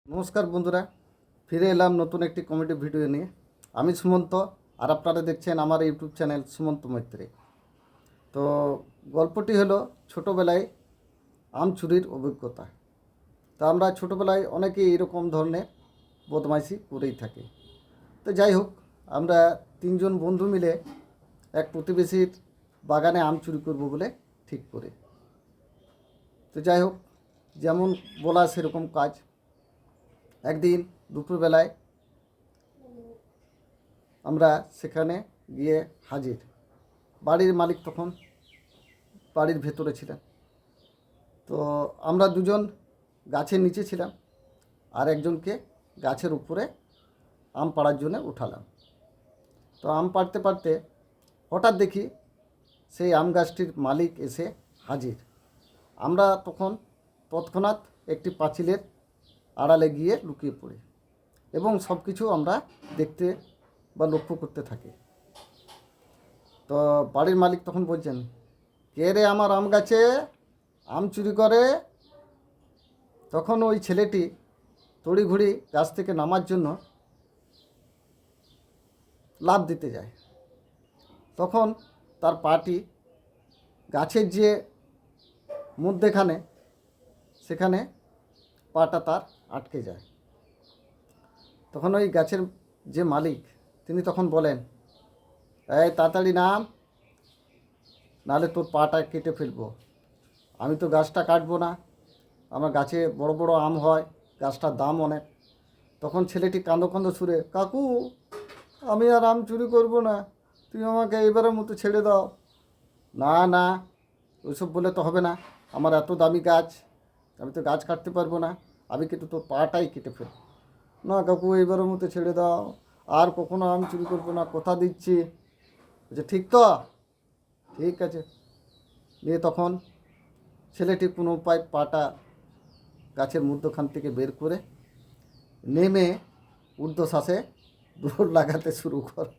নমস্কার বন্ধুরা, ফিরে এলাম নতুন একটি কমেডি ভিডিও নিয়ে। আমি সুমন্ত, আর আপনারা দেখছেন আমার ইউটিউব চ্যানেল সুমন্ত মৈত্রী। তো গল্পটি হলো ছোটোবেলায় আম চুরির অভিজ্ঞতা। তো আমরা ছোটোবেলায় অনেকেই এরকম ধরনের বদমাইশি করেই থাকি। তো যাই হোক, আমরা তিনজন বন্ধু মিলে এক প্রতিবেশীর বাগানে আম চুরি করব বলে ঠিক করি। তো যাই হোক, যেমন বলা সেরকম কাজ। একদিন দুপুরবেলায় আমরা সেখানে গিয়ে হাজির। বাড়ির মালিক তখন বাড়ির ভেতরে ছিলেন। তো আমরা দুজন গাছের নিচে ছিলাম, আর একজনকে গাছের উপরে আম পাড়ার জন্য উঠালাম। তো আম পাড়তে পাড়তে হঠাৎ দেখি সেই আম গাছটির মালিক এসে হাজির। আমরা তখন তৎক্ষণাৎ একটি পাঁচিলের আড়ালে গিয়ে লুকিয়ে পড়ি এবং সব কিছু আমরা দেখতে বা লক্ষ্য করতে থাকি। তো বাড়ির মালিক তখন বলছেন, কে রে আমার আম গাছে আম চুরি করে? তখন ওই ছেলেটি তড়িঘড়ি গাছ থেকে নামার জন্য লাফ দিতে যায়। তখন তার পাটি গাছের যে মধ্যেখানে, সেখানে পাটা তার আটকে যায়। তখন ওই গাছের যে মালিক, তিনি তখন বলেন, এই তাড়াতাড়ি নাম, নাহলে তোর পাটা কেটে ফেলবো। আমি তো গাছটা কাটবো না, আমার গাছে বড় বড় আম হয়, গাছটার দাম অনেক। তখন ছেলেটি কাঁদো কাঁদো সুরে, কাকু আমি আর আম চুরি করব না, তুমি আমাকে এবারের মতো ছেড়ে দাও। না না, ওইসব বলে তো হবে না, আমার এত দামি গাছ, আমি তো গাছ কাটতে পারবো না, আমি কিন্তু তোর পাটাই কেটে ফেলবো। না কাকু, এবারের মতো ছেড়ে দাও, আর কখনো আম চুরি করবো না, কথা দিচ্ছি। বলছে, ঠিক তো? ঠিক আছে। নিয়ে তখন ছেলেটি কোনো উপায় পাটা গাছের মধ্যখান থেকে বের করে নেমে ঊর্ধ্বশ্বাসে দৌড় লাগাতে শুরু করে।